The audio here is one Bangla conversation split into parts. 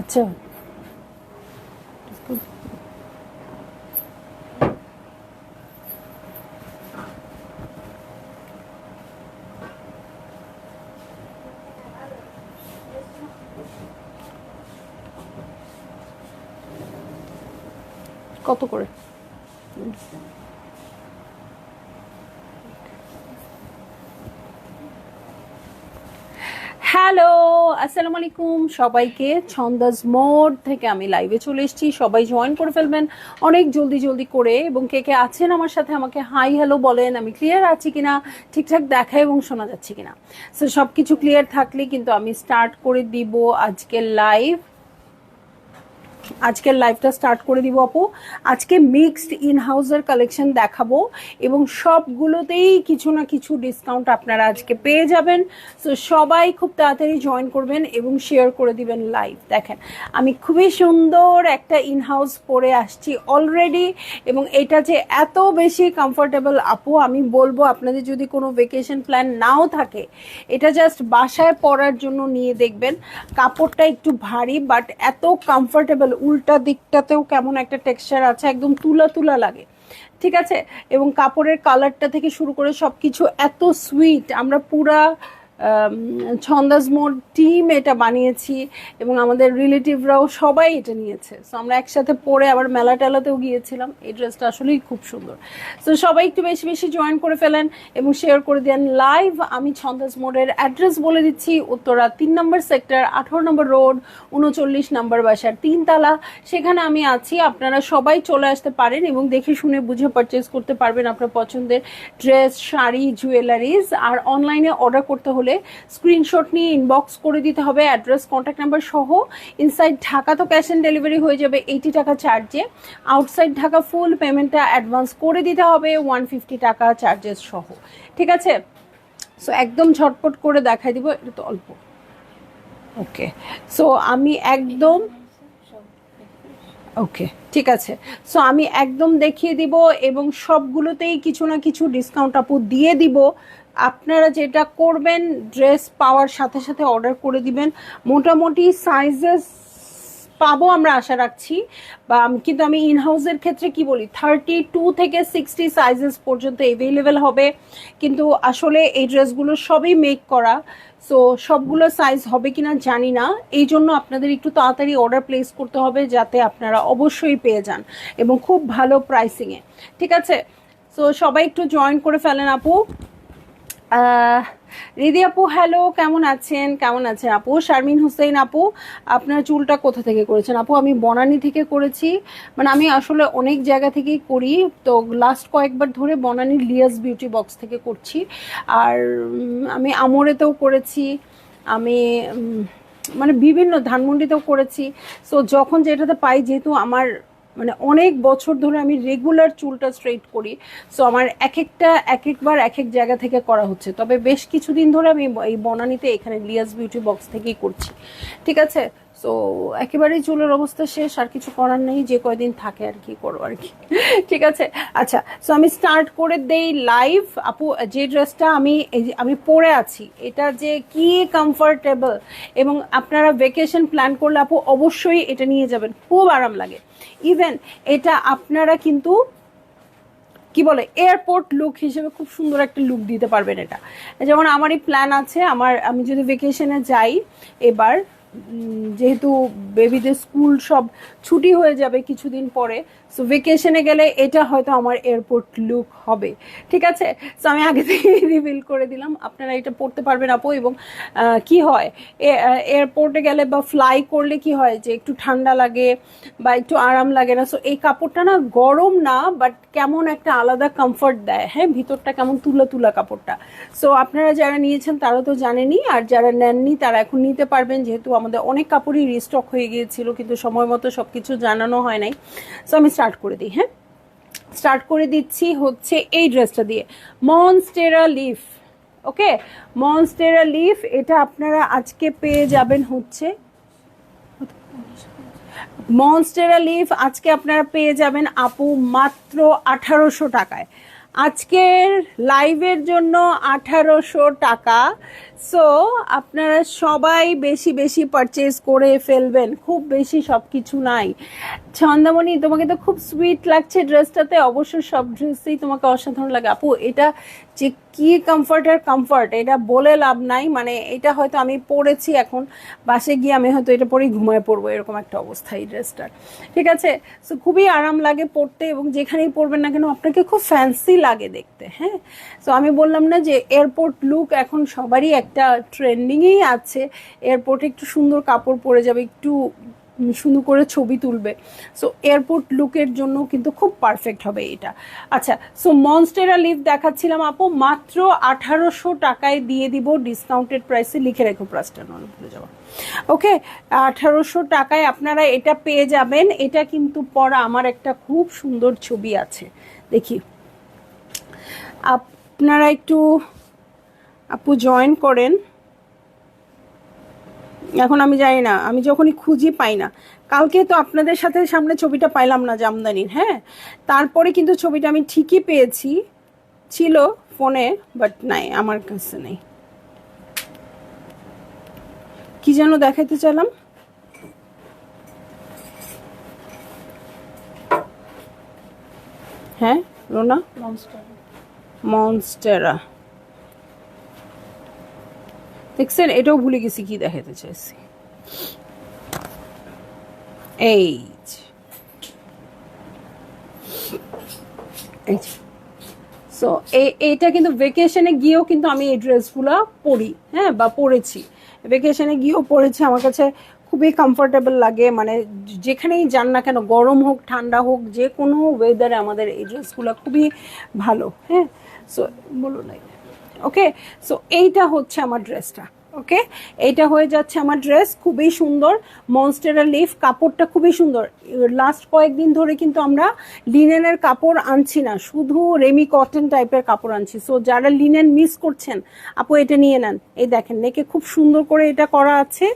আচ্ছা, কত করে? হ্যালো, আসসালামু আলাইকুম সবাইকে। ছন্দাজ মোড থেকে আমি লাইভে চলে এসেছি, সবাই জয়েন করে ফেলবেন অনেক জলদি জলদি করে। এবং কে কে আছেন আমার সাথে আমাকে হাই হ্যালো বলেন, আমি ক্লিয়ার আছি কিনা, ঠিকঠাক দেখা এবং শোনা যাচ্ছে কিনা। সো সব কিছু ক্লিয়ার থাকলে কিন্তু আমি স্টার্ট করে দিব আজকের লাইভ। আজকের লাইভটা স্টার্ট করে দিব আপু। আজকে মিক্সড ইন হাউসের কালেকশন দেখাবো এবং সবগুলোতেই কিছু না কিছু ডিসকাউন্ট আপনারা আজকে পেয়ে যাবেন। সো সবাই খুব তাড়াতাড়ি জয়েন করবেন এবং শেয়ার করে দিবেন লাইভ। দেখেন আমি খুবই সুন্দর একটা ইন হাউস পরে আসছি অলরেডি, এবং এটা যে এত বেশি কমফোর্টেবল আপু, আমি বলবো আপনাদের যদি কোনো ভেকেশন প্ল্যান নাও থাকে, এটা জাস্ট বাসায় পরার জন্য নিয়ে দেখবেন। কাপড়টা একটু ভারী বাট এত কমফোর্টেবল, উল্টা দিকটাতেও কেমন একটা টেক্সচার আছে, একদম তুলা তুলা লাগে, ঠিক আছে। এবং কাপড়ের কালারটা থেকে শুরু করে সবকিছু এত সুইট। আমরা পুরা ছন্দাজ মোড টিম এটা বানিয়েছি এবং আমাদের রিলেটিভরাও সবাই এটা নিয়েছে। সো আমরা একসাথে পরে আবার মেলা টেলাতেও গিয়েছিলাম। এই ড্রেসটা আসলেই খুব সুন্দর। সো সবাই একটু বেশি বেশি জয়েন করে ফেলেন এবং শেয়ার করে দেন লাইভ। আমি ছন্দাজ মোডের অ্যাড্রেস বলে দিচ্ছি, উত্তরা 3 নম্বর সেক্টর, 18 নম্বর রোড, 39 নম্বর বাসার 3 তলা। সেখানে আমি আছি, আপনারা সবাই চলে আসতে পারেন এবং দেখে শুনে বুঝে পারচেস করতে পারবেন আপনার পছন্দের ড্রেস, শাড়ি, জুয়েলারিজ। আর অনলাইনে অর্ডার করতে হলে স্ক্রিনশট নিয়ে ইনবক্স করে দিতে হবে অ্যাড্রেস, কন্ট্যাক্ট নাম্বার সহ। ইনসাইড ঢাকা তো ক্যাশ অন ডেলিভারি হয়ে যাবে 80 টাকা চার্জে। আউটসাইড ঢাকা ফুল পেমেন্টটা অ্যাডভান্স করে দিতে হবে 150 টাকা চার্জেস সহ, ঠিক আছে। সো একদম ঝটপট করে দেখাই দিব, এটা তো অল্প। ওকে, সো আমি একদম ওকে, ঠিক আছে। সো আমি একদম দেখিয়ে দিব এবং সবগুলোতেই কিছু না কিছু ডিসকাউন্ট আপু দিয়ে দিব। আপনারা যেটা করবেন, ড্রেস পাওয়ার সাথে সাথে অর্ডার করে দিবেন। মোটামুটি সাইজেস পাবো আমরা আশা রাখছি, বা কিন্তু আমি ইনহাউসের ক্ষেত্রে কি বলি, 32 থেকে 60 সাইজেস পর্যন্ত অ্যাভেলেবেল হবে। কিন্তু আসলে এই ড্রেসগুলো সবই মেক করা, সো সবগুলো সাইজ হবে কিনা জানি না। এই জন্য আপনাদের একটু তাড়াতাড়ি অর্ডার প্লেস করতে হবে যাতে আপনারা অবশ্যই পেয়ে যান এবং খুব ভালো প্রাইসিংয়ে, ঠিক আছে। সো সবাই একটু জয়েন করে ফেলেন আপু। রিদি আপু হ্যালো, কেমন আছেন? কেমন আছেন আপু? শারমিন হুসেন আপু, আপনার চুলটা কোথা থেকে করেছেন? আপু আমি বনানী থেকে করেছি, মানে আমি আসলে অনেক জায়গা থেকেই করি, তো লাস্ট কয়েকবার ধরে বনানীর লিয়াস বিউটি বক্স থেকে করছি। আর আমি আমরেতেও করেছি, আমি মানে বিভিন্ন ধানমন্ডিতেও করেছি। সো যখন যেটাতে পাই, যেহেতু আমার মানে অনেক বছর ধরে আমি রেগুলার চুলটা স্ট্রেট করি, সো আমার একবার এক এক জায়গা থেকে করা হচ্ছে। তবে বেশ কিছুদিন ধরে আমি এই বনানীতে এখানে লিয়াস বিউটি বক্স থেকেই করছি, ঠিক আছে। সো একেবারেই চুলের অবস্থা শেষ, আর কিছু করার নেই, যে কয়দিন থাকে আর কি করবো আর কি, ঠিক আছে। আচ্ছা, সো আমি স্টার্ট করে দেই লাইভ। আপু যে ড্রেসটা আমি পরে আছি, এটা যে কি কমফোর্টেবল, এবং আপনারা ভেকেশন প্ল্যান করলে আপু অবশ্যই এটা নিয়ে যাবেন, খুব আরাম লাগে। ইভেন এটা আপনারা কিন্তু কি বলে এয়ারপোর্ট লুক হিসেবে খুব সুন্দর একটা লুক দিতে পারবেন। এটা যেমন আমারই প্ল্যান আছে, আমি যদি ভেকেশনে যাই এবার, যেহেতু বেবিদের স্কুল সব ছুটি হয়ে যাবে কিছুদিন পরে, সো ভেকেশনে গেলে এটা হয়তো আমার এয়ারপোর্ট লুক হবে, ঠিক আছে। সো আমি আগে থেকে রিভিল করে দিলাম, আপনারা এটা পড়তে পারবেন আপু। এবং কি হয়, এয়ারপোর্টে গেলে বা ফ্লাই করলে কি হয় যে একটু ঠান্ডা লাগে বা একটু আরাম লাগে না। সো এই কাপড়টা না গরম না, বাট কেমন একটা আলাদা কমফর্ট দেয়, হ্যাঁ, ভিতরটা কেমন তুলা তুলা কাপড়টা। সো আপনারা যারা নিয়েছেন তারা তো জানেনই, আর যারা নেননি তারা এখন নিতে পারবেন, যেহেতু আমাদের অনেক কাপড়ই রিস্টক হয়ে গিয়েছিল কিন্তু সময় মতো সব কিছু জানানো হয় নাই। সো আমি স্টার্ট করে দিই, হ্যাঁ, স্টার্ট করে দিচ্ছি হচ্ছে এই ড্রেসটা দিয়ে, মনস্টেরা লিফ। ওকে, মনস্টেরা লিফ, এটা আপনারা আজকে পেয়ে যাবেন হচ্ছে মনস্টেরা লিফ আজকে আপনারা পেয়ে যাবেন আপু মাত্র 1800 টাকায়। আজকের লাইভের জন্য 1800 টাকা। সো আপনারা সবাই বেশি বেশি পারচেজ করে ফেলবেন, খুব বেশি সব কিছু নাই। ছন্দামণি, তোমাকে তো খুব সুইট লাগছে ড্রেসটাতে, অবশ্য সব ড্রেসেই তোমাকে অসাধারণ লাগে আপু। এটা যে কি কমফর্ট এটা বলে লাভ নাই, মানে এটা হয়তো আমি পরেছি, এখন বাসে গিয়ে আমি হয়তো এটা পরেই ঘুমায় পড়বো, এরকম একটা অবস্থা এই ড্রেসটার। ঠিক আছে, সো খুবই আরাম লাগে পরতে, এবং যেখানেই পরবেন না কেন আপনাকে খুব ফ্যান্সি লাগে দেখতে। হ্যাঁ, সো আমি বললাম না যে এয়ারপোর্ট লুক এখন সবারই একটা ট্রেন্ডিংয়েই আছে, এয়ারপোর্টে একটু সুন্দর কাপড় পরে যাবে, একটু সুন্দর করে ছবি তুলবে, সো এয়ারপোর্ট লুকের জন্য কিন্তু খুব পারফেক্ট হবে এটা। আচ্ছা, সো মনস্টেরা লিভ দেখাচ্ছিলাম আপু, মাত্র 1800 টাকায় দিয়ে দিব ডিসকাউন্টেড প্রাইসে, লিখে রেখো প্রাইসটা, নয় ভুলে যাবো। ওকে, 1800 টাকায় আপনারা এটা পেয়ে যাবেন। এটা কিন্তু পরা আমার একটা খুব সুন্দর ছবি আছে, দেখি আপনারা একটু আপু জয়েন করেন। এখন আমি জানি না, আমি যখনই খুঁজি পাই না। কালকে তো আপনাদের সাথে সামনে ছবিটা পাইলাম না জামদানির, হ্যাঁ, তারপরে কিন্তু ছবিটা আমি ঠিকই পেয়েছি, ছিল ফোনে, বাট নাই, আমার কাছে নেই। কি যেন দেখাইতে চাইলাম, হ্যাঁ রোনা, মনস্টেরা দেখছেন, এটাও ভুলে গেছি কি দেখাতে চাইছি। এই সো এইটা কিন্তু ভেকেশনে গিয়েও কিন্তু আমি এই ড্রেসগুলো পরি, হ্যাঁ, বা পরেছি, ভেকেশনে গিয়েও পরেছি, আমার কাছে খুবই কমফোর্টেবল লাগে, মানে যেখানেই যান না কেন, গরম হোক ঠান্ডা হোক, যে কোনো ওয়েদারে আমাদের এই ড্রেসগুলো খুবই ভালো। হ্যাঁ, সো বলো না, ওকে, সো এইটা হচ্ছে আমার ড্রেসটা। ওকে, এইটা হয়ে যাচ্ছে আমার ড্রেস, খুবই সুন্দর, মনস্টেরা লিফ, কাপড়টা খুবই সুন্দর। লাস্ট কয়েকদিন ধরে কিন্তু আমরা লিনেনের কাপড় আনছি না, শুধু রেমি কটন টাইপের কাপড় আনছি। সো যারা লিনেন মিস করছেন আপু, এটা নিয়ে নেন। এই দেখেন, নেকে খুব সুন্দর করে এটা করা আছে,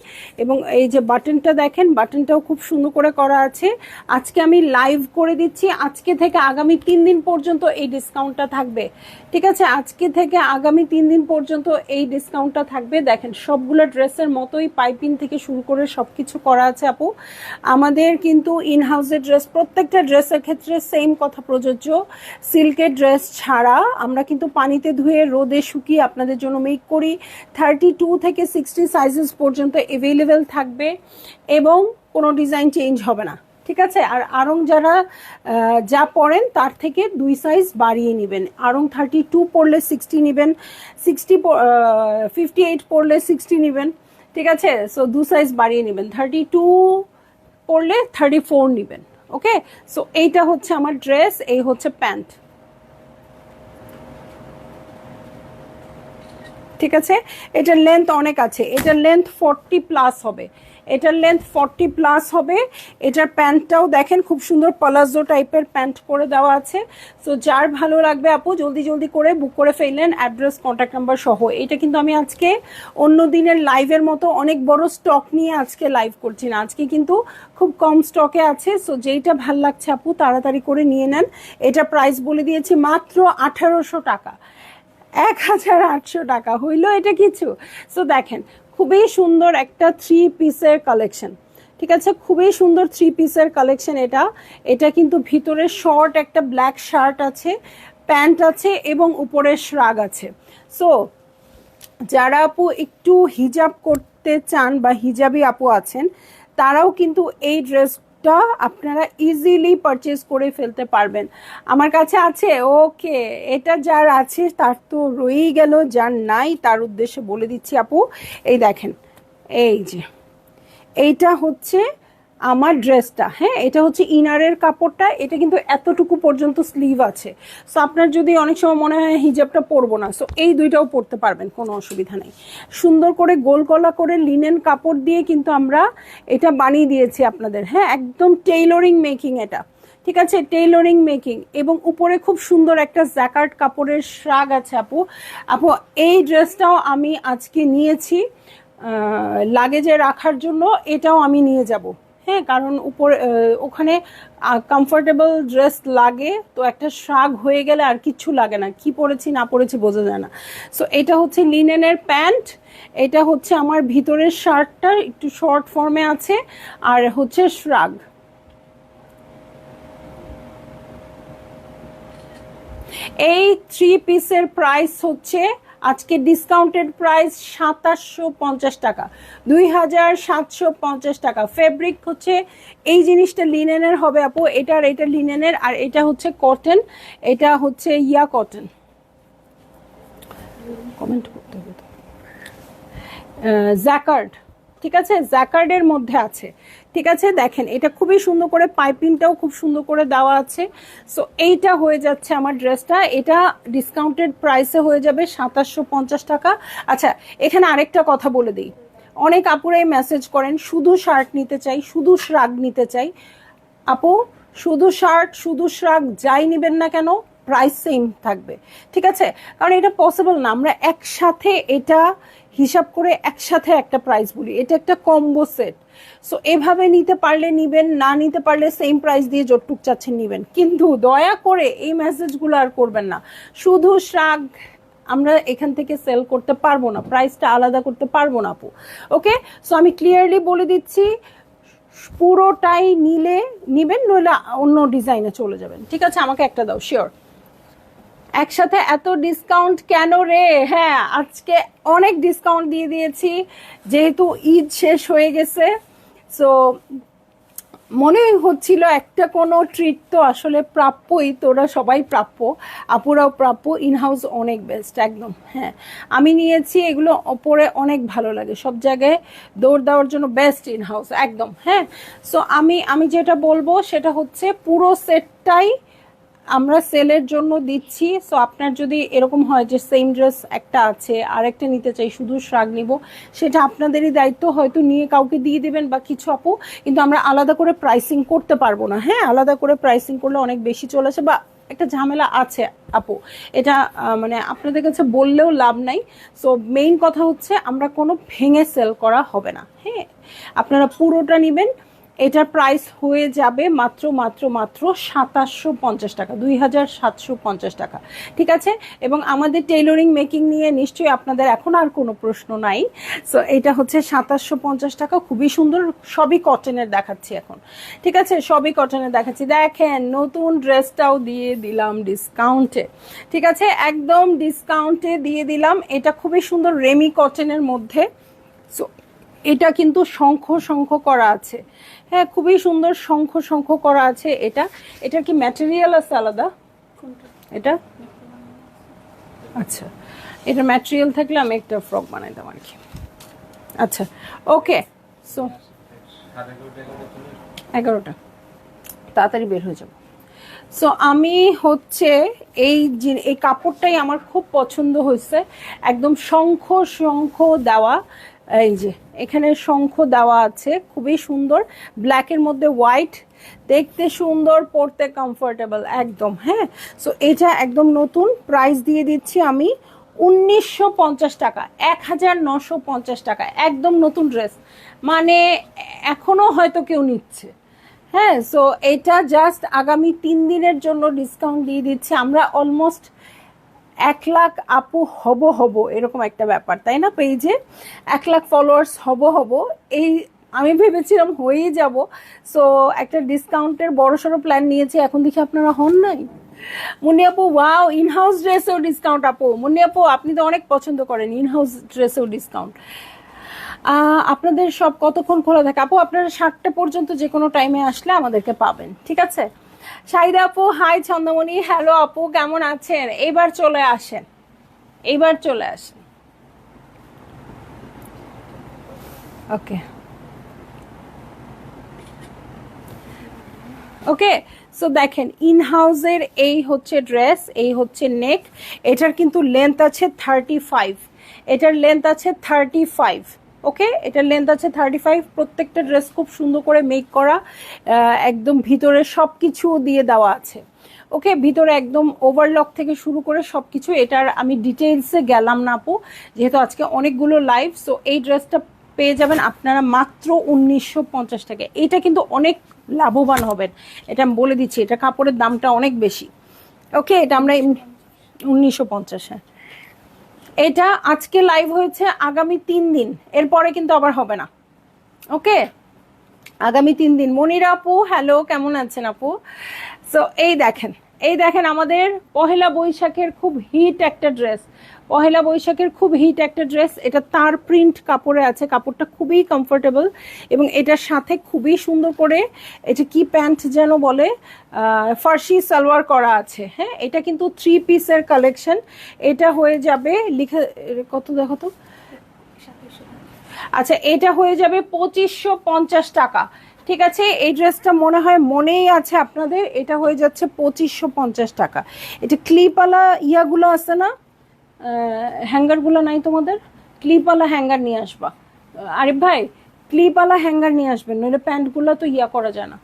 এবং এই যে বাটনটা দেখেন, বাটনটাও খুব সুন্দর করে করা আছে। আজকে আমি লাইভ করে দিচ্ছি, আজকে থেকে আগামী 3 দিন পর্যন্ত এই ডিসকাউন্টটা থাকবে। ঠিক আছে, আজকে থেকে আগামী 3 দিন পর্যন্ত এই ডিসকাউন্টটা থাকবে। দেখেন, সবগুলো ড্রেসের মতোই পাইপিং থেকে শুরু করে সবকিছু করা আছে আপু। আমাদের কিন্তু ইন হাউসের ড্রেস, প্রত্যেকটা ড্রেসের ক্ষেত্রে সেম কথা প্রযোজ্য, সিল্কের ড্রেস ছাড়া আমরা কিন্তু পানিতে ধুয়ে রোদে শুকিয়ে আপনাদের জন্য মেক করি। 32 থেকে 60 সাইজেস পর্যন্ত অ্যাভেলেবেল থাকবে, এবং কোনো ডিজাইন চেঞ্জ হবে না। ঠিক আছে, আর আড়ং যারা যা পরেন তার থেকে 2 সাইজ বাড়িয়ে নেবেন। আড়ং 32 পরলে 60 নেবেন, 58 পরলে 60 নেবেন। ঠিক আছে, সো 2 সাইজ বাড়িয়ে নেবেন, 32 পরলে 34 নেবেন। ওকে, সো এইটা হচ্ছে আমার ড্রেস, এই হচ্ছে প্যান্ট। ঠিক আছে, এটার লেন্থ অনেক আছে, এটার লেন্থ 40+ হবে, এটার লেন্থ 40+ হবে। এটার প্যান্টটাও দেখেন, খুব সুন্দর পলাজো টাইপের প্যান্ট করে দেওয়া আছে। সো যার ভালো লাগবে আপু জলদি জলদি করে বুক করে ফেললেন, অ্যাড্রেস কন্ট্যাক্ট নাম্বার সহ। এটা কিন্তু আমি আজকে অন্য দিনের লাইভের মতো অনেক বড় স্টক নিয়ে আজকে লাইভ করছি না, আজকে কিন্তু খুব কম স্টকে আছে। সো যেইটা ভাল লাগছে আপু তাড়াতাড়ি করে নিয়ে নেন। এটা প্রাইস বলে দিয়েছি মাত্র 1800 টাকা, 1800 টাকা হইলো এটা কিছু। সো দেখেন, খুবই সুন্দর একটা 3 পিসের কালেকশন। ঠিক আছে, খুবই সুন্দর 3 পিসের কালেকশন এটা। এটা কিন্তু ভিতরে শর্ট একটা ব্ল্যাক শার্ট আছে, প্যান্ট আছে, এবং উপরে শ্রাগ আছে। সো যারা আপু একটু হিজাব করতে চান বা হিজাবি আপু আছেন, তারাও কিন্তু এই ড্রেসটা আপনারা ইজিলি পারচেজ করে ফেলতে পারবেন। আমার কাছে আছে, ওকে, এটা যার আছে তার তো রয়েই গেল, যার নাই তার উদ্দেশ্যে বলে দিচ্ছি আপু। এই দেখেন, এই যে এইটা হচ্ছে আমার ড্রেসটা, হ্যাঁ, এটা হচ্ছে ইনারের কাপড়টা, এটা কিন্তু এতটুকু পর্যন্ত স্লিভ আছে। সো আপনার যদি অনেক সময় মনে হয় হিজাবটা পরবো না, সো এই দুইটাও পরতে পারবেন, কোনো অসুবিধা নেই। সুন্দর করে গোল গলা করে লিনেন কাপড় দিয়ে কিন্তু আমরা এটা বানিয়ে দিয়েছি আপনাদের, হ্যাঁ, একদম টেইলরিং মেকিং এটা। ঠিক আছে, টেইলরিং মেকিং, এবং উপরে খুব সুন্দর একটা জ্যাকার্ড কাপড়ের শ্রাগ আছে আপু। আপু এই ড্রেসটাও আমি আজকে নিয়েছি লাগেজে রাখার জন্য, এটাও আমি নিয়ে যাব। হ্যাঁ, কারণ উপরে ওখানে কমফোর্টেবল ড্রেস লাগে, তো একটা শ্রাগ হয়ে গেলে আর কিচ্ছু লাগে না, কি পরেছি না পরেছি বোঝা যায় না। সো এটা হচ্ছে লিনেনের প্যান্ট, এটা হচ্ছে আমার ভিতরের শার্টটা একটু শর্ট ফর্মে আছে, আর হচ্ছে শ্রাগ। এই 3 পিসের প্রাইস হচ্ছে আজকে ডিসকাউন্টেড প্রাইস 2750 টাকা, 2750 টাকা। ফেব্রিক হচ্ছে এই জিনিসটা লিনেনের হবে আপু, এটা লিনেনের, আর এটা হচ্ছে কটন, এটা হচ্ছে ইয়া কটন, কমেন্ট করতে হবে তো, জ্যাকার্ড, ঠিক আছে, জ্যাকার্ডের মধ্যে আছে, ঠিক আছে। দেখেন এটা খুবই সুন্দর করে, পাইপিংটাও খুব সুন্দর করে দেওয়া আছে। সো এইটা হয়ে যাচ্ছে আমার ড্রেসটা, এটা ডিসকাউন্টেড প্রাইসে হয়ে যাবে 2750 টাকা। আচ্ছা, এখানে আরেকটা কথা বলে দিই, অনেক আপুরাই মেসেজ করেন শুধু শার্ট নিতে চাই, শুধু শ্রাগ নিতে চাই। আপু, শুধু শার্ট শুধু শ্রাগ যাই নিবেন না কেন, প্রাইস সেম থাকবে, ঠিক আছে। কারণ এটা পসিবল না আমরা একসাথে এটা হিসাব করে একসাথে একটা প্রাইস বলি, এটা একটা কম্বো সেট। সো এভাবে নিতে পারলে নিবেন, না নিতে পারলে সেম প্রাইস দিয়ে যতটুক চাচ্ছেন নিবেন, কিন্তু দয়া করে এই মেসেজগুলো আর করবেন না। শুধু শ্রাগ আমরা এখান থেকে সেল করতে পারবো না, প্রাইসটা আলাদা করতে পারবো না আপু। ওকে, সো আমি ক্লিয়ারলি বলে দিচ্ছি, পুরোটাই নিলে নিবেন, নইলে অন্য ডিজাইনে চলে যাবেন, ঠিক আছে। আমাকে একটা দাও, শিওর। একসাথে এত ডিসকাউন্ট কেন রে? হ্যাঁ, আজকে অনেক ডিসকাউন্ট দিয়ে দিয়েছি, যেহেতু ঈদ শেষ হয়ে গেছে। সো মনে হচ্ছিল একটা কোনো ট্রিট তো আসলে প্রাপ্যই, তোরা সবাই প্রাপ্য, আপুরাও প্রাপ্য, ইনহাউস অনেক বেস্ট একদম। হ্যাঁ, আমি নিয়েছি এগুলো, ওপরে অনেক ভালো লাগে, সব জায়গায় দৌড় দেওয়ার জন্য বেস্ট ইনহাউস একদম। হ্যাঁ, সো আমি যেটা বলবো সেটা হচ্ছে পুরো সেটটাই আমরা সেলের জন্য দিচ্ছি। সো আপনার যদি এরকম হয় যে সেম ড্রেস একটা আছে আর একটা নিতে চাই, শুধু শ্রাগ নিব, সেটা আপনাদেরই দায়িত্ব, হয়তো নিয়ে কাউকে দিয়ে দেবেন বা কিছু আপু, কিন্তু আমরা আলাদা করে প্রাইসিং করতে পারবো না। হ্যাঁ, আলাদা করে প্রাইসিং করলে অনেক বেশি চলে আসে বা একটা ঝামেলা আছে আপু, এটা মানে আপনাদের কাছে বললেও লাভ নাই। সো মেইন কথা হচ্ছে আমরা কোনো ভেঙে সেল করা হবে না। হ্যাঁ, আপনারা পুরোটা নেবেন, এটার প্রাইস হয়ে যাবে মাত্র মাত্র মাত্র 2750 টাকা, 2750 টাকা, ঠিক আছে। এবং আমাদের টেইলরিং মেকিং নিয়ে নিশ্চয়ই আপনাদের এখন আর কোনো প্রশ্ন নাই। সো এটা হচ্ছে 2750 টাকা, খুবই সুন্দর, সবই কটনের দেখাচ্ছি এখন, ঠিক আছে, সবই কটনের দেখাচ্ছি। দেখেন নতুন ড্রেসটাও দিয়ে দিলাম ডিসকাউন্টে, ঠিক আছে, একদম ডিসকাউন্টে দিয়ে দিলাম। এটা খুবই সুন্দর রেমি কটনের মধ্যে। সো এটা কিন্তু শঙ্খ শঙ্খ করা আছে, হ্যাঁ, খুবই সুন্দর শঙ্খ শঙ্খ করা আছে। এটার কি ম্যাটেরিয়াল আছে আলাদা? এটা আচ্ছা, এটা ম্যাটেরিয়াল থাকলে আমি একটা ফ্রক বানাইতাম আর কি। আচ্ছা, ওকে, সো 11টা তাড়াতাড়ি বের হয়ে যাব। সো আমি হচ্ছে এই কাপড়টাই আমার খুব পছন্দ হয়েছে, একদম শঙ্খ শঙ্খ দেওয়া, এই যে এখানে শঙ্খ দেওয়া আছে, খুবই সুন্দর, ব্ল্যাকের মধ্যে হোয়াইট, দেখতে সুন্দর, পরতে কমফোর্টেবল একদম। হ্যাঁ, সো এটা একদম নতুন, প্রাইস দিয়ে দিচ্ছি আমি 1950 টাকা, 1950 টাকা, একদম নতুন ড্রেস, মানে এখনো হয়তো কেউ নিচ্ছে। হ্যাঁ, সো এটা জাস্ট আগামী 3 দিনের জন্য ডিসকাউন্ট দিয়ে দিচ্ছি আমরা। অলমোস্ট 1 লাখ আপু হব এরকম একটা ব্যাপার, তাই না? পেজে 1 লাখ ফলোয়ার্স হব, এই আমি ভেবেছিলাম হয়েই যাব। সো একটা ডিসকাউন্টের বড়সড় প্ল্যান নিয়েছি, এখন দেখি আপনারা হন নাই। মুন্নি আপু, ওয়াও, ইনহাউস ড্রেসেও ডিসকাউন্ট। আপু মুন্নি আপু, আপনি তো অনেক পছন্দ করেন, ইনহাউস ড্রেসেও ডিসকাউন্ট। আপনাদের সব কতক্ষণ খোলা থাকে আপু? আপনারা 7টা পর্যন্ত যে কোনো টাইমে আসলে আমাদেরকে পাবেন, ঠিক আছে। শাহিদা আপু, হাই। ছন্দমণি, হ্যালো আপু, কেমন আছেন? এইবার চলে আসেন, এইবার চলে আসেন। ওকে ওকে, সো দেখেন ইনহাউসের এই হচ্ছে ড্রেস, এই হচ্ছে নেক, এটার কিন্তু লেন্থ আছে 35, এটার লেন্থ আছে 35। ওকে, এটার লেন্থ আছে 35। প্রত্যেকটা ড্রেস খুব সুন্দর করে মেক করা, একদম ভিতরে সব কিছু দিয়ে দেওয়া আছে। ওকে, ভিতরে একদম ওভারলক থেকে শুরু করে সব কিছু, এটার আমি ডিটেলসে গেলাম না আপু, যেহেতু আজকে অনেকগুলো লাইভ। সো এই ড্রেসটা পেয়ে যাবেন আপনারা মাত্র 1950 টাকা। এটা কিন্তু অনেক লাভবান হবেন, এটা আমি বলে দিচ্ছি, এটা কাপড়ের দামটা অনেক বেশি। ওকে, এটা আমরা 1950। হ্যাঁ, এটা আজকে লাইভ হয়েছে, আগামী 3 দিন, এরপরে কিন্তু আবার হবে না। ওকে, আগামী 3 দিন। মনিরা আপু হ্যালো, কেমন আছেন আপু? সো এই দেখেন আমাদের পহেলা বৈশাখের খুব হিট একটা ড্রেস, পহেলা বৈশাখের খুব হিট একটা ড্রেস। এটা তার প্রিন্ট কাপড়ে আছে, কাপড়টা খুবই কমফোর্টেবল এবং এটার সাথে খুবই সুন্দর করে এটা কি প্যান্ট যেন বলে, ফার্সি সালোয়ার করা আছে। হ্যাঁ, এটা কিন্তু 3 পিসের কালেকশন। এটা হয়ে যাবে লিখে কত দেখো তো, আচ্ছা এটা হয়ে যাবে 2550 টাকা। ঠিক আছে, এই ড্রেসটা মনে হয় মনেই আছে আপনাদের, এটা হয়ে যাচ্ছে 2550 টাকা। এটা ক্লিপওয়ালা ইয়াগুলো আছে না, হ্যাঙ্গারগুলো নাই তোমাদের? ক্লিপওয়ালা হ্যাঙ্গার নিয়ে আসবা আরিফ ভাই, ক্লিপওয়ালা হ্যাঙ্গার নিয়ে আসবেন, নইলে প্যান্টগুলো তো ইয়া করা যায় না।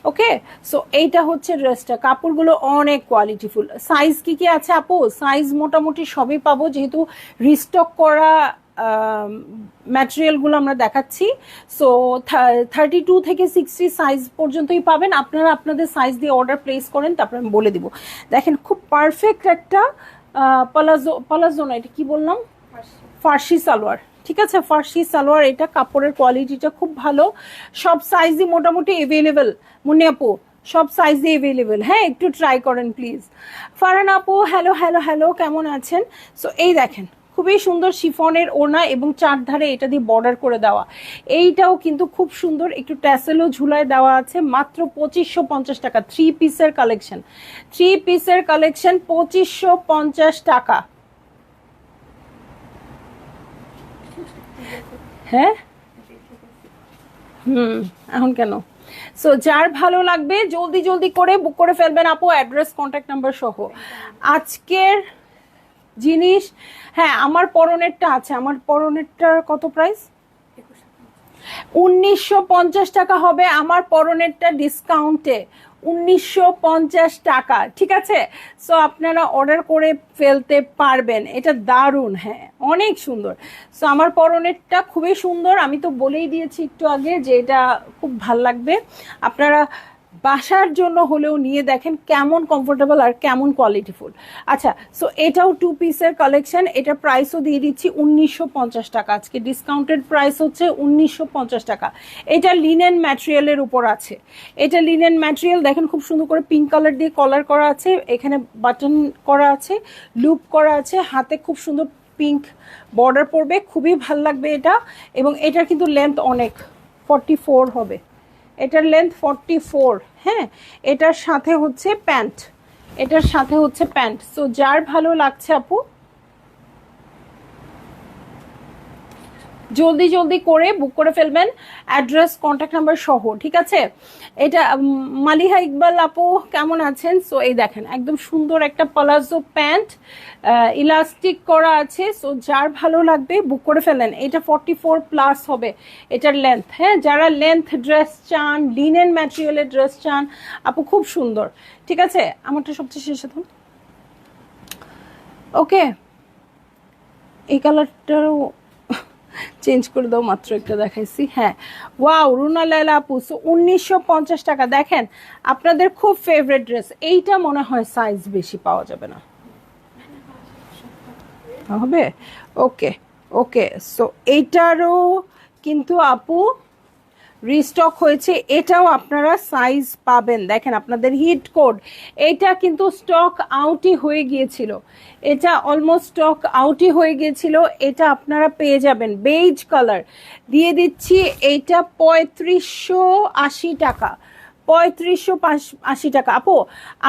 ওকে, সো এইটা হচ্ছে ড্রেসটা, কাপড়গুলো অনেক কোয়ালিটিফুল। সাইজ কি কি আছে আপু? সাইজ মোটামুটি সবই পাবো, যেহেতু রিস্টক করা ম্যাটেরিয়ালগুলো আমরা দেখাচ্ছি। সো 32 থেকে 60 সাইজ পর্যন্তই পাবেন। আপনারা আপনাদের সাইজ দিয়ে অর্ডার প্লেস করেন, তারপরে আমি বলে দিব। দেখেন খুব পারফেক্ট একটা পালাজো না, এটা কি বললাম, ফার্সি সালোয়ার। ঠিক আছে, ফার্সি সালোয়ার। এটা কাপড়ের কোয়ালিটিটা খুব ভালো, সব সাইজই মোটামুটি অ্যাভেলেবেল। মুন্নি আপু সব সাইজে অ্যাভেলেবেল। হ্যাঁ, একটু ট্রাই করেন প্লিজ। ফারহান আপু হ্যালো হ্যালো হ্যালো, কেমন আছেন? সো এই দেখেন খুবই সুন্দর শিফনের ওড়না এবং চারধারে এটা দিয়ে বর্ডার করে দেওয়া। এইটাও কিন্তু খুব সুন্দর, একটু ট্যাসেলও ঝুলায় দেওয়া আছে, মাত্র 2550 টাকা। 3 পিসের কালেকশন, 3 পিসের কালেকশন 2550 টাকা। হ্যাঁ, এখন কেন? সো যার ভালো লাগবে জলদি জলদি করে বুক করে ফেলবেন আপু, অ্যাড্রেস কন্ট্যাক্ট নাম্বার সহ। আজকের জিনিস, হ্যাঁ আমার পরনেরটা আছে, আমার পরনেরটার কত প্রাইস? 1950 টাকা হবে আমার পরনেরটা, ডিসকাউন্টে 1950 টাকা। ঠিক আছে, সো আপনারা অর্ডার করে ফেলতে পারবেন, এটা দারুণ, হ্যাঁ অনেক সুন্দর। সো আমার পরনেরটা খুবই সুন্দর, আমি তো বলেই দিয়েছি একটু আগে যে এটা খুব ভাল লাগবে। আপনারা বাসার জন্য হলেও নিয়ে দেখেন কেমন কমফোর্টেবল আর কেমন কোয়ালিটিফুল। আচ্ছা, সো এটাও 2 পিসের কালেকশন, এটা প্রাইসও দিয়ে দিচ্ছি 1950 টাকা। আজকে ডিসকাউন্টেড প্রাইস হচ্ছে 1950 টাকা। এটা লিনেন ম্যাটেরিয়ালের উপর আছে, এটা লিনেন ম্যাটেরিয়াল। দেখেন খুব সুন্দর করে পিঙ্ক কালার দিয়ে কলার করা আছে, এখানে বাটন করা আছে, লুপ করা আছে, হাতে খুব সুন্দর পিঙ্ক বর্ডার পড়বে, খুবই ভাল লাগবে এটা। এবং এটার কিন্তু লেন্থ অনেক, 44 হবে, এটার লেন্থ 44। হ্যাঁ, এটার সাথে হচ্ছে প্যান্ট, এটার সাথে হচ্ছে প্যান্ট। সো যার ভালো লাগছে আপু জলদি জলদি করে বুক করে ফেলবেন, অ্যাড্রেস কন্ট্যাক্ট নাম্বার সহ। ঠিক আছে, এটা মালিহা ইকবাল আপু কেমন আছেন? সো এই দেখেন একদম সুন্দর একটা পালাজো প্যান্ট, ইলাস্টিক করা আছে। সো যার ভালো লাগবে বুক করে ফেলেন, এটা 44 প্লাস হবে এটার লেন্থ। হ্যাঁ, যারা লেন্থ ড্রেস চান, লিনেন ম্যাটেরিয়ালের ড্রেস চান আপু, খুব সুন্দর। ঠিক আছে, আমারটা সবচেয়ে শেষে তো ওকে, এই কালারটারও চেঞ্জ করে দাও, মাত্র একটা দেখাইছি। হ্যাঁ, ওয়াও রুনা লাইলা আপু, সো 1950 টাকা। দেখেন আপনাদের খুব ফেভারিট ড্রেস, এইটা মনে হয় সাইজ বেশি পাওয়া যাবে না, হবে? ওকে ওকে, সো এইটারও কিন্তু আপু রিস্টক হয়েছে, এটাও আপনারা সাইজ পাবেন। দেখেন আপনাদের হিট কোড, এটা কিন্তু স্টক আউটই হয়ে গিয়েছিল, এটা অলমোস্ট স্টক আউটই হয়ে গিয়েছিল। এটা আপনারা পেয়ে যাবেন বেজ কালার দিয়ে দিচ্ছি, এইটা 3580 টাকা, 3580 টাকা। আপু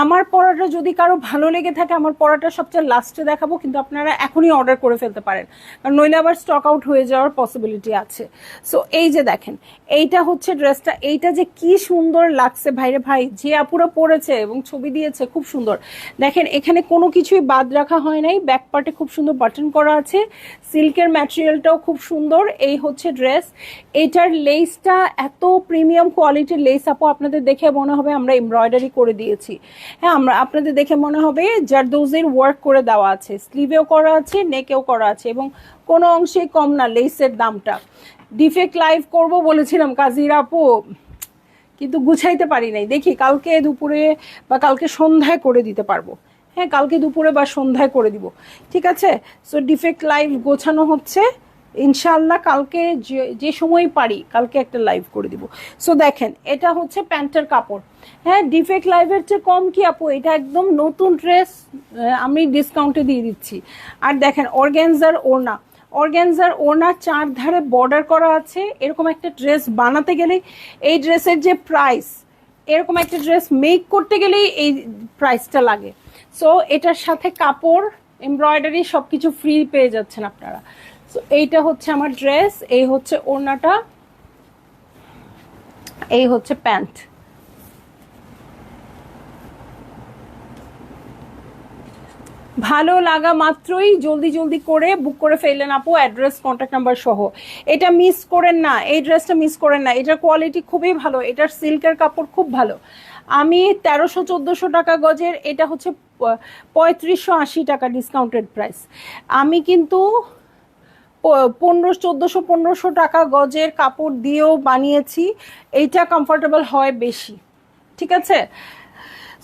আমার পড়াটা যদি কারো ভালো লেগে থাকে, আমার পড়াটা সবচেয়ে লাস্টে দেখাবো, কিন্তু আপনারা এখনই অর্ডার করে ফেলতে পারেন, কারণ নইলে আবার স্টক আউট হয়ে যাওয়ার পসিবিলিটি আছে। সো এই যে দেখেন এইটা হচ্ছে ড্রেসটা, এইটা যে কি সুন্দর লাগছে ভাইরে ভাই, যে আপুরা পরেছে এবং ছবি দিয়েছে খুব সুন্দর। দেখেন এখানে কোনো কিছুই বাদ রাখা হয় নাই, ব্যাক পার্টে খুব সুন্দর বাটন করা আছে, সিল্কের ম্যাটেরিয়ালটাও খুব সুন্দর। এই হচ্ছে ড্রেস, এটার লেসটা এত প্রিমিয়াম কোয়ালিটির লেস আপু, আপনাদের দেখে মনে হবে আমরা এমব্রয়ডারি করে দিয়েছি। হ্যাঁ, আপনাদের দেখে মনে হবে জারদৌজির ওয়ার্ক করে দেওয়া আছে, স্লিভেও করা আছে, নেকেও করা আছে, এবং কোনো অংশেই কম না লেসের দামটা। ডিফেক্ট লাইভ করব বলেছিলাম কাজির আপু, কিন্তু গুছাইতে পারি নাই, দেখি কালকে দুপুরে বা কালকে সন্ধ্যায় করে দিতে পারবো। হ্যাঁ, কালকে দুপুরে বা সন্ধ্যায় করে দিব, ঠিক আছে। সো ডিফেক্ট লাইভ গোছানো হচ্ছে ইনশাআল্লাহ, কালকে যে সময় পারি কালকে একটা লাইভ করে দিব। সো দেখেন এটা হচ্ছে প্যান্টের কাপড়। হ্যাঁ, ডিফেক্ট লাইভের চেয়ে কম কি আপু, এটা একদম নতুন ড্রেস, আমি ডিসকাউন্টে দিয়ে দিচ্ছি। আর দেখেন অর্গ্যানজার ওড়না, অর্গ্যানজার ওড়না চারধারে বর্ডার করা আছে। এরকম একটা ড্রেস বানাতে গেলে এই ড্রেসের যে প্রাইস, এরকম একটা ড্রেস মেক করতে গেলেই এই প্রাইসটা লাগে। সো এটার সাথে কাপড়, এমব্রয়ডারি সব কিছু ফ্রি পেয়ে যাচ্ছেন আপনারা। সো এইটা হচ্ছে আমার ড্রেস, এই হচ্ছে ওড়নাটা, এই হচ্ছে প্যান্ট। ভালো লাগা মাত্রই জলদি জলদি করে বুক করে ফেললেন আপু, অ্যাড্রেস কন্ট্যাক্ট নাম্বার সহ। এটা মিস করেন না, এই ড্রেসটা মিস করেন না, এটার কোয়ালিটি খুবই ভালো, এটার সিল্কের কাপড় খুব ভালো। আমি 1300-1400 টাকা গজের, এটা হচ্ছে 3580 টাকা ডিসকাউন্টেড প্রাইস। আমি কিন্তু 1400 টাকা গজের কাপড় দিয়েও বানিয়েছি, এইটা কমফোর্টেবল হয় বেশি, ঠিক আছে।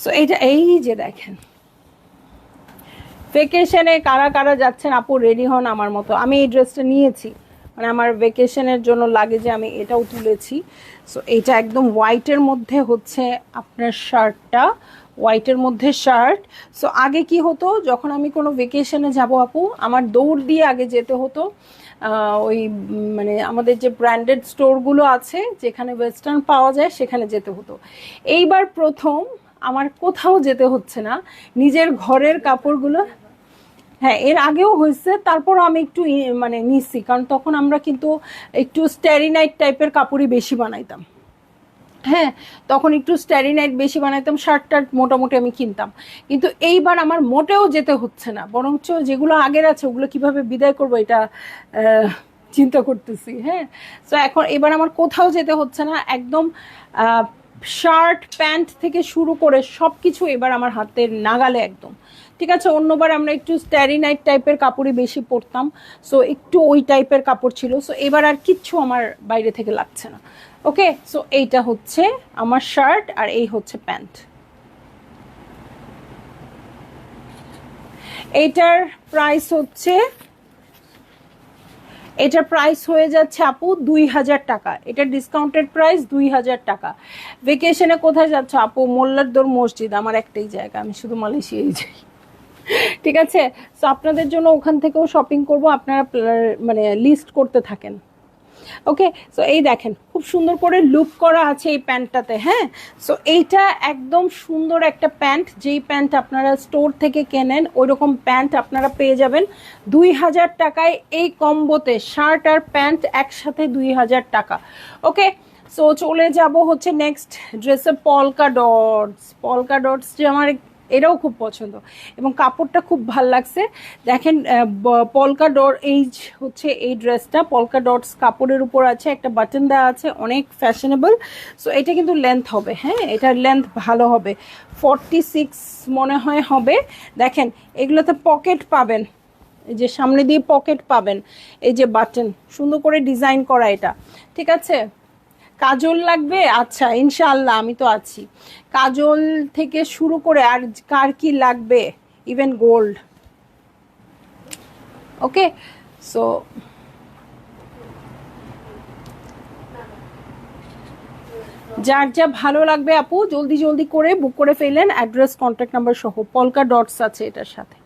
সো এইটা, এই যে দেখেন, ভেকেশনে কারা কারা যাচ্ছেন আপু রেডি হন আমার মতো। আমি এই ড্রেসটা নিয়েছি, মানে আমার ভেকেশনের জন্য লাগে যে আমি এটাও তুলেছি। সো এইটা একদম হোয়াইটের মধ্যে হচ্ছে আপনার শার্টটা, হোয়াইটের মধ্যে শার্ট। সো আগে কি হতো, যখন আমি কোনো ভেকেশনে যাব আপু, আমার দৌড় দিয়ে আগে যেতে হতো ওই মানে আমাদের যে ব্র্যান্ডেড স্টোরগুলো আছে যেখানে ওয়েস্টার্ন পাওয়া যায় সেখানে যেতে হতো। এইবার প্রথম আমার কোথাও যেতে হচ্ছে না, নিজের ঘরের কাপড়গুলো। হ্যাঁ, এর আগেও হয়েছে, তারপরও আমি একটু মানে নিচ্ছি, কারণ তখন আমরা কিন্তু একটু স্টেরিনাইট টাইপের কাপড়ই বেশি বানাইতাম। হ্যাঁ, তখন একটু স্টেরিনাইট বেশি বানাইতাম, শার্ট টার্ট মোটামুটি আমি কিনতাম। কিন্তু এইবার আমার মোটেও যেতে হচ্ছে না, বরঞ্চ যেগুলো আগের আছে ওগুলো কিভাবে বিদায় করবো এটা চিন্তা করতেছি। হ্যাঁ, সো এখন এবার আমার কোথাও যেতে হচ্ছে না, একদম শার্ট প্যান্ট থেকে শুরু করে সব কিছু এবার আমার হাতের নাগালে একদম, ঠিক আছে। অন্যবার আমরা একটু স্টেরিনাইট টাইপের কাপড়ই বেশি পরতাম, সো একটু ওই টাইপের কাপড় ছিল। সো এবার আর কিচ্ছু আমার বাইরে থেকে লাগছে না। ওকে, সো এইটা হচ্ছে আমার শার্ট আর এই হচ্ছে প্যান্ট। এইটার প্রাইস হচ্ছে, এটার প্রাইস হয়ে যাচ্ছে আপু 2000 টাকা, এটা ডিসকাউন্টেড প্রাইস 2000 টাকা। ভেকেশনে কোথায় যাচ্ছ আপু? মোল্লারদোর মসজিদ আমার একটাই জায়গা, আমি শুধু মালয়েশিয়ায় যাই, ঠিক আছে। সো আপনাদের জন্য ওখান থেকেও শপিং করব, আপনারা মানে লিস্ট করতে থাকেন। ওকে, সো এই দেখেন খুব সুন্দর করে লুক করা আছে এই প্যান্টটাতে। হ্যাঁ, সো এইটা একদম সুন্দর একটা প্যান্ট, যেই প্যান্ট আপনারা স্টোর থেকে কেনেন ওই রকম প্যান্ট আপনারা পেয়ে যাবেন 2000 টাকায় এই কম্বোতে, শার্ট আর প্যান্ট একসাথে 2000 টাকা। ওকে, সো চলে যাব হচ্ছে নেক্সট ড্রেসে, পলকা ডটস। পলকা ডটস যে আমার এটাও খুব পছন্দ এবং কাপড়টা খুব ভাল লাগছে। দেখেন পলকা ডট, এই হচ্ছে এই ড্রেসটা পলকা ডটস কাপড়ের উপর আছে, একটা বাটন দেওয়া আছে, অনেক ফ্যাশনেবল। সো এটা কিন্তু লেন্থ হবে, হ্যাঁ এটার লেন্থ ভালো হবে, 46 মনে হয় হবে। দেখেন এগুলোতে পকেট পাবেন, এই যে সামনে দিয়ে পকেট পাবেন, এই যে বাটন সুন্দর করে ডিজাইন করা এটা, ঠিক আছে। কাজল লাগবে? আচ্ছা ইনশাআল্লাহ আমি তো আছি, কাজল থেকে শুরু করে আর কার কি লাগবে, ইভেন গোল্ড। ওকে, সো যার যা ভালো লাগবে আপু জলদি জলদি করে বুক করে ফেলেন, অ্যাড্রেস কন্ট্যাক্ট নাম্বার সহ। পলকা ডটস আছে এটার সাথে,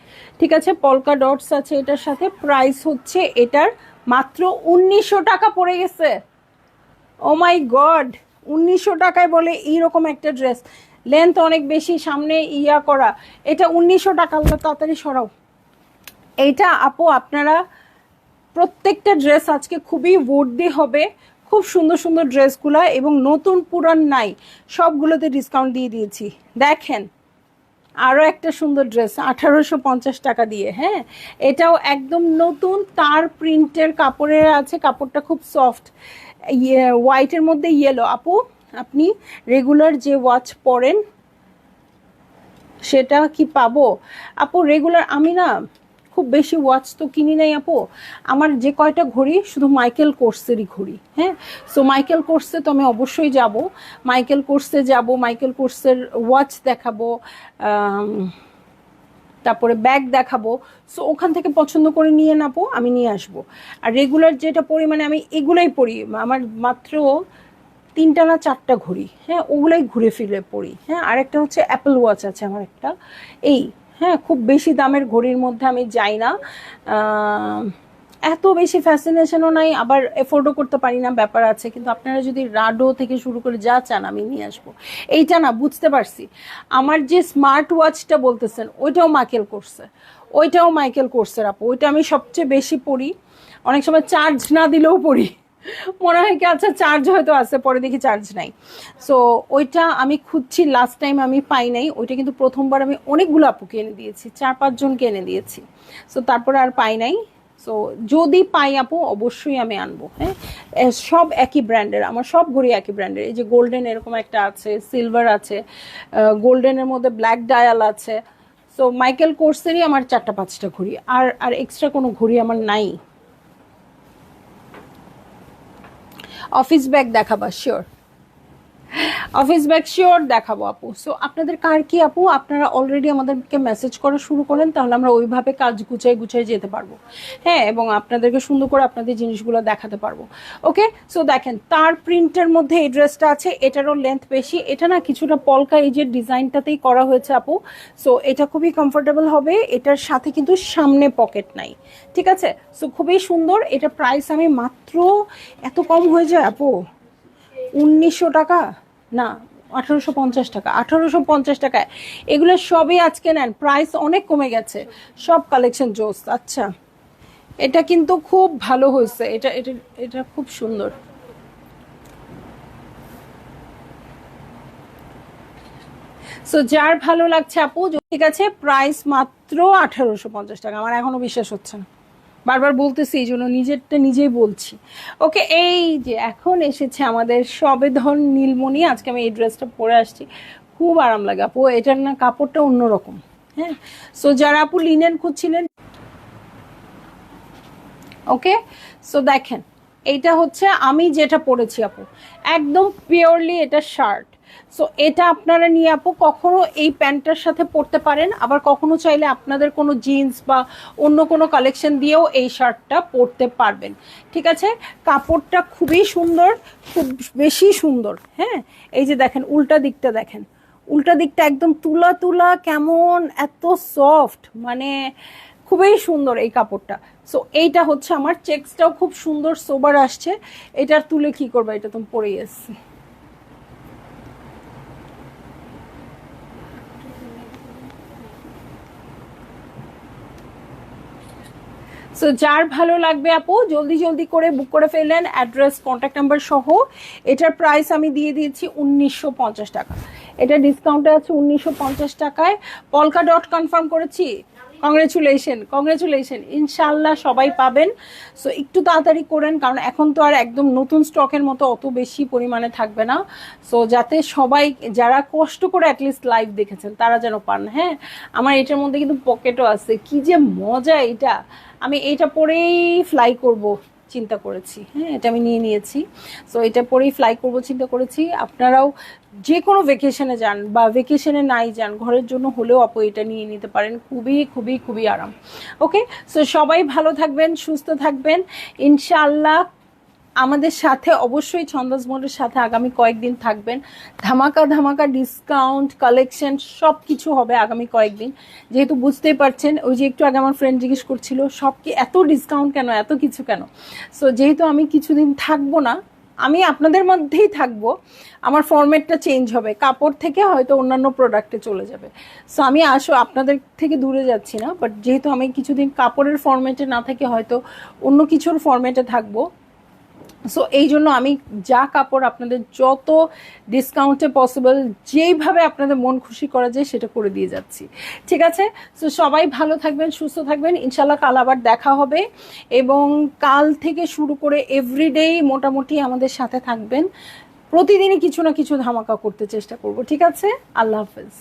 ঠিক আছে, পলকা ডটস আছে এটার সাথে। প্রাইস হচ্ছে এটার মাত্র 1900 টাকা পড়ে গেছে। ও মাই গড, 1900 টাকায় বলে এইরকম একটা ড্রেস, লেন্থ অনেক বেশি, সামনে ইয়া করা, এটা 1900 টাকা। তাড়াতাড়ি সরাও এইটা আপু। আপনারা প্রত্যেকটা ড্রেস আজকে খুবই ভর্তি হবে, খুব সুন্দর সুন্দর ড্রেসগুলা, এবং নতুন পুরান নাই, সবগুলোতে ডিসকাউন্ট দিয়ে দিয়েছি। দেখেন আরও একটা সুন্দর ড্রেস 1850 টাকা দিয়ে। হ্যাঁ, এটাও একদম নতুন, তার প্রিন্টের কাপড়ের আছে, কাপড়টা খুব সফট, হোয়াইটের মধ্যে ইয়েলো। আপু আপনি রেগুলার যে ওয়াচ পরেন সেটা কি পাবো? আপু রেগুলার আমি না খুব বেশি ওয়াচ তো কিনি নাই আপু। আমার যে কয়টা ঘড়ি শুধু মাইকেল কোর্সেরই ঘড়ি। হ্যাঁ, সো মাইকেল কোর্সে তো আমি অবশ্যই যাব, মাইকেল কোর্সে যাব, মাইকেল কোর্সের ওয়াচ দেখাবো, তারপরে ব্যাগ দেখাবো। সো ওখান থেকে পছন্দ করে নিয়ে নেবো, আমি নিয়ে আসবো। আর রেগুলার যেটা পরি মানে আমি এগুলোই পরি, আমার মাত্র 3টা না 4টা ঘড়ি, হ্যাঁ ওগুলাই ঘুরে ফিরে পরি। হ্যাঁ, আরেকটা হচ্ছে অ্যাপেল ওয়াচ আছে আমার একটা, এই হ্যাঁ খুব বেশি দামের ঘড়ির মধ্যে আমি যাই না, এত বেশি ফ্যাসিনেশনও নাই, আবার এফোর্ডও করতে পারি না, ব্যাপার আছে। কিন্তু আপনারা যদি রাডো থেকে শুরু করে যা চান আমি নিয়ে আসবো। এইটা না বুঝতে পারছি, আমার যে স্মার্ট ওয়াচটা বলতেছেন ওইটাও মাইকেল কোর্সের, ওইটাও মাইকেল কোর্সের আপু, ওইটা আমি সবচেয়ে বেশি পড়ি। অনেক সময় চার্জ না দিলেও পড়ি, মনে হয় কি আচ্ছা চার্জ হয়তো আছে, পরে দেখি চার্জ নাই। সো ওইটা আমি খুঁজছি, লাস্ট টাইম আমি পাই নাই ওইটা, কিন্তু প্রথমবার আমি অনেকগুলো আপুকে এনে দিয়েছি, 4-5 জনকে এনে দিয়েছি। সো তারপরে আর পাই নাই। সো যদি পাই আপু অবশ্যই আমি আনবো। হ্যাঁ, সব একই ব্র্যান্ডের, আমার সব ঘড়ি একই ব্র্যান্ডের। এই যে গোল্ডেন এরকম একটা আছে, সিলভার আছে, গোল্ডেনের মধ্যে ব্ল্যাক ডায়াল আছে। সো মাইকেল কোর্সেরই আমার 4-5টা ঘড়ি, আর আর এক্সট্রা কোনো ঘড়ি আমার নাই। অফিস ব্যাগ দেখাবা? শিওর, অফিস ব্যাগ শিওর দেখাবো আপু। সো আপনাদের কার কি আপু, আপনারা অলরেডি আমাদেরকে মেসেজ করা শুরু করেন, তাহলে আমরা ওইভাবে কাজ গুছাই গুছাই যেতে পারবো। হ্যাঁ, এবং আপনাদেরকে সুন্দর করে আপনাদের জিনিসগুলো দেখাতে পারবো। ওকে, সো দেখেন তার প্রিন্টের মধ্যে এই ড্রেসটা আছে, এটারও লেন্থ বেশি, এটা না কিছুটা পলকা এই যে ডিজাইনটাতেই করা হয়েছে আপু। সো এটা খুবই কমফোর্টেবল হবে, এটার সাথে কিন্তু সামনে পকেট নাই, ঠিক আছে। সো খুবই সুন্দর, এটা প্রাইস আমি মাত্র, এত কম হয়ে যায় আপু, 1900 টাকা না, 1850 টাকা, 1850 টাকায় এগুলো সবই আজকে নেন, প্রাইস অনেক কমে গেছে, সব কালেকশন জোস। আচ্ছা, এটা কিন্তু খুব ভালো হয়েছে, এটা এটা এটা খুব সুন্দর। সো যার ভালো লাগছে আপু, ঠিক আছে, প্রাইস মাত্র 1850 টাকা। আমার এখনো বিশ্বাস হচ্ছে না, বারবার বলতেছি এই জন্য নিজেরটা নিজেই বলছি। ওকে, এই যে এখন এসেছে আমাদের সবেধন নীলমণি, আজকে আমি এই ড্রেসটা পরে আসছি, খুব আরাম লাগে আপু, এটার না কাপড়টা অন্যরকম। হ্যাঁ, সো যারা আপু লিনেন খুঁজছিলেন, ওকে, সো দেখেন এইটা হচ্ছে আমি যেটা পরেছি আপু, একদম পিওরলি এটা শার্ট। সো এটা আপনারা নিয়ে আপু কখনো এই প্যান্টটার সাথে পরতে পারেন, আবার কখনো চাইলে আপনাদের কোনো জিন্স বা অন্য কোনো কালেকশন দিয়েও এই শার্টটা পরতে পারবেন, ঠিক আছে। কাপড়টা খুবই সুন্দর, খুব বেশি সুন্দর। হ্যাঁ, এই যে দেখেন উল্টা দিকটা দেখেন, উল্টা দিকটা একদম তুলা তুলা, কেমন এত সফট, মানে খুবই সুন্দর এই কাপড়টা। সো এইটা হচ্ছে আমার, চেক্সটাও খুব সুন্দর সোবার আসছে, এটার তুলে কি করবে, এটা তুমি পরেই এসছে। সো যার ভালো লাগবে আপু জলদি জলদি করে বুক করে ফেললেন, অ্যাড্রেস কন্ট্যাক্ট নাম্বার সহ। এটার প্রাইস আমি দিয়ে দিয়েছি 1950 টাকা, এটা ডিসকাউন্টে আছে 1950 টাকায়। পলকা ডট কনফার্ম করেছি, কংগ্রেচুলেশন কংগ্রেচুলেশন, ইনশাল্লাহ সবাই পাবেন। সো একটু তাড়াতাড়ি করেন, কারণ এখন তো আর একদম নতুন স্টকের মতো অত বেশি পরিমাণে থাকবে না। সো যাতে সবাই যারা কষ্ট করে অ্যাটলিস্ট লাইভ দেখেছেন তারা যেন পান। হ্যাঁ, আমার এটার মধ্যে কিন্তু পকেটও আছে, কি যে মজা এটা, আমি এইটা পরেই ফ্লাই করব চিন্তা করেছি। হ্যাঁ, এটা আমি নিয়ে নিয়েছি, সো এটা পরেই ফ্লাই করব চিন্তা করেছি। আপনারাও যে কোনো ভেকেশনে যান বা ভেকেশনে নাই যান, ঘরের জন্য হলেও আপু এটা নিয়ে নিতে পারেন, খুবই খুবই খুবই আরাম। ওকে, সো সবাই ভালো থাকবেন, সুস্থ থাকবেন ইনশাআল্লাহ। আমাদের সাথে অবশ্যই ছন্দাস মোড়ের সাথে আগামী কয়েকদিন থাকবেন, ধামাকা ধামাকা ডিসকাউন্ট কালেকশন সব কিছু হবে আগামী কয়েকদিন। যেহেতু বুঝতেই পারছেন, ওই যে একটু আগে আমার ফ্রেন্ড জিজ্ঞেস করছিল সব কি এত ডিসকাউন্ট কেন, এত কিছু কেন। সো যেহেতু আমি কিছুদিন থাকবো না, আমি আপনাদের মধ্যেই থাকবো, আমার ফরম্যাটটা চেঞ্জ হবে, কাপড় থেকে হয়তো অন্যান্য প্রোডাক্টে চলে যাবে। সো আমি আপনাদের থেকে দূরে যাচ্ছি না, বাট যেহেতু আমি কিছুদিন কাপড়ের ফরম্যাটে না থেকে হয়তো অন্য কিছুর ফরম্যাটে থাকবো, সো এই জন্য আমি যা কাপড় আপনাদের যত ডিসকাউন্টে পসিবল, যেইভাবে আপনাদের মন খুশি করা যায় সেটা করে দিয়ে যাচ্ছি, ঠিক আছে। সো সবাই ভালো থাকবেন, সুস্থ থাকবেন, ইনশাল্লাহ কাল আবার দেখা হবে। এবং কাল থেকে শুরু করে এভরিডেই মোটামুটি আমাদের সাথে থাকবেন, প্রতিদিনই কিছু না কিছু ধামাকা করতে চেষ্টা করব। ঠিক আছে, আল্লাহ হাফেজ।